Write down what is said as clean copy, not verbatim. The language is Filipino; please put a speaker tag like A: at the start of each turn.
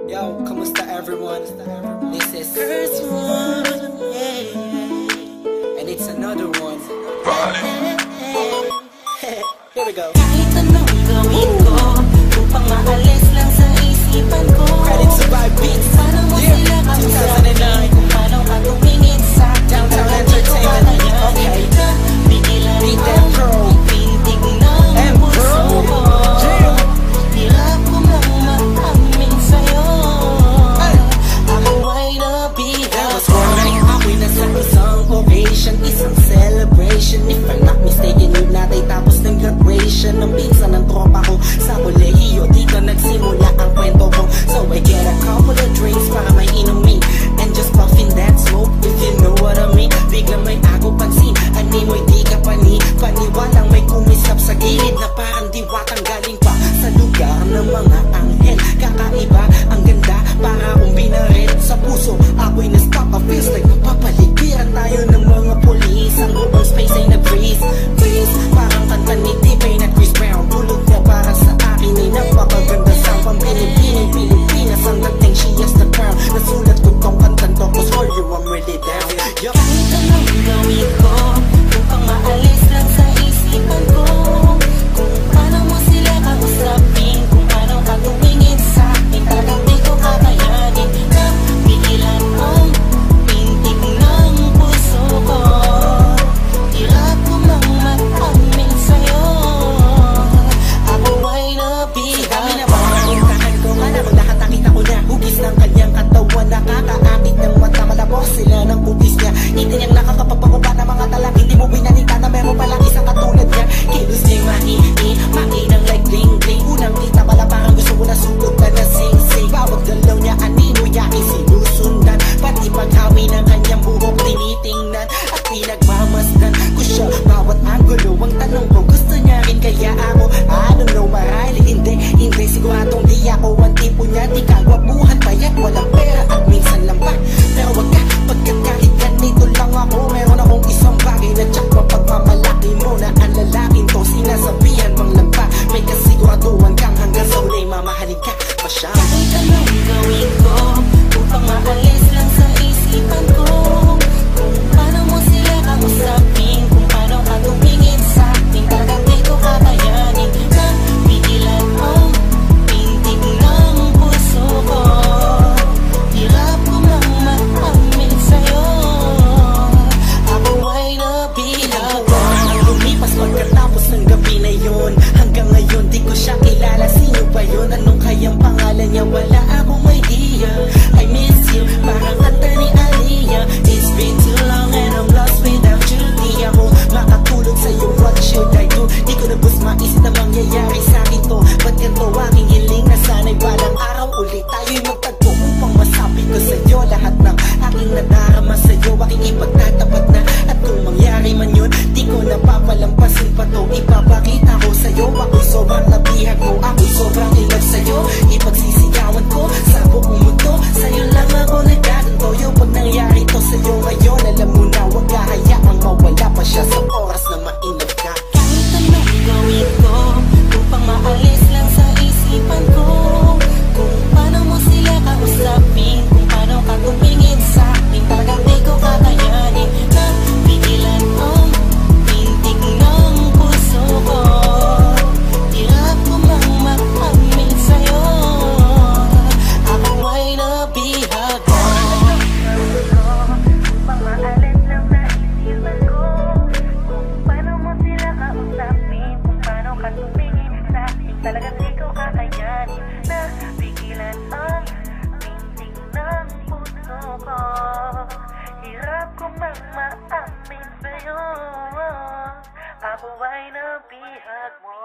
A: Yo, kamusta everyone? This is first one, and it's another one. Here we go.
B: Kahit anong gawin ko upang maalis lang sa isipan ko.
A: Credit to Vibe Beats.
B: Paano mo sila kausapin kung paano ka tumingin sa
A: Downtown Entertainment. Okay.
B: Bigilan
A: Beat
B: mo
A: that pro.
B: pintig ng puso ko. Hirap ko lang maamin sa'yo. Ako ay nabihag.
A: I was wondering, ako'y nasa isang ovation, isang celebration. If I'm not mistaken, yun natin tapos ng graduation ng pinsan ng tropa ko sa kolehiyo. Dito nagsimula ang kwento ko. So I get a couple of drinks para may inumin and just puffing that smoke, if you know what I mean. Biglang may ako pansin, animoy di ka paniwalang may kumisap sa gilid na parang diwatang galing pa sa lugar ng mga anghel. Kakaiba, ang ganda, para akong binaret sa puso. Ako'y na-stop, I feels like papaligiran tayo ng mga polis. Ang buong space ay nag-freeze, parang kanta ni T-Pain at Chris Brown. Tulog na para sa akin ay napakaganda sound. Pambilipining Pilipinas ang dating, she has the crown. Nasulat ko tong kantan to, cause for you I'm really down.
B: Kahit anong gawin ko upang maalis lang sa isipan ko, kung paano mo sila kausapin, kung paano ka tumingin sa akin, talagang di ko kakayanin na pigilan ang pintig ng puso ko. Hirap ko mang maamin sa'yo, ako ay nabihag.
A: Kami na ba ang intahan ko? Kala mo lahat nakita ko na hugis ng kanyang katawan. Nakakaakit ng mata, malabos sila ng bugis niya. Hindi niyang nakakapapakupa ng mga talak. Hindi mo binalita na meron palang isang katulad niya. Kilos niyang mainang like bling-bling. Unang kita pala parang gusto ko na sugot na nasing-sing. Bawat galaw niya anino yaking sinusundan. Pati paghawi ng kanyang buhok tinitingnan at pinagmamasdan ko siya. Bawat angulo ang tanong ko, gusto niya rin kaya ako? I don't know, marahil hindi siguradong di ako ang tipo niya. Di kagwapuhan, payat, walang pera at minsan lambat. Pero wag ka, pagkat kahit ganito lang ako, meron akong isang bagay na tsak mapagmamalaki mo na ang lalaking to sinasabihan mang lampa. May kasiguraduhan kang hanggang sa uli mamahalin ka pa siya.
B: Kahit anong gawin ko upang maalis lang sa isipan ko, kung paano mo sila kausapin, kung paano ka tumingin sa akin, talagang di ko kakayanin na pigilan ang pintig ng puso ko. Hirap ko mang maamin sa'yo, ako ay nabihag.
A: Lumipas pagkatapos ng gabi na yun, hanggang ngayon di ko siya kilala. Sino ba yun? Anong kayang pangalan niya? Wala akong idea. I miss you, parang kanta ni Aliyah. It's been too long and I'm lost without you. Di ako makatulog sa'yo, what should I do? Di ko na bus maisip na mangyayari sa'kin to. Ba't ganito aking hiling na sana'y balang araw ulit tayo'y magtagpo upang masabi ko sa'yo lahat ng aking nadarama sa'yo. Aking ipagtatapat na at kung mangyari man yun, di ko napapalampasin pa to. Ipapakita ko sa'yo, ako'y sobrang nabihag mo, ako'y sobrang ilag sa'yo. Ipagsisigawan ko sa buong mundo, sa'yo lang ako nagkagantoyo. Pag nangyari to sa'yo ngayon, alam mo na wag kahayaang mawala pa siya sa oras na mainag ka.
B: Kahit anong gawin ko upang maalis lang sa isipan ko, kung paano mo sila kausapin, kung paano ka tumingin sa akin, talagang di ko kakayanin na pigilan ang pintig ng puso ko. Hirap ko mang maamin sa'yo, ako ay nabihag.
C: Upang maalis lang sa isipan ko, kung paano mo sila kausapin, kung paano ka tumingin sa akin, talagang di ko kakayanin na pigilan ang pintig ng puso ko. Hirap ko mang maamin sa'yo, ako ay nabihag mo.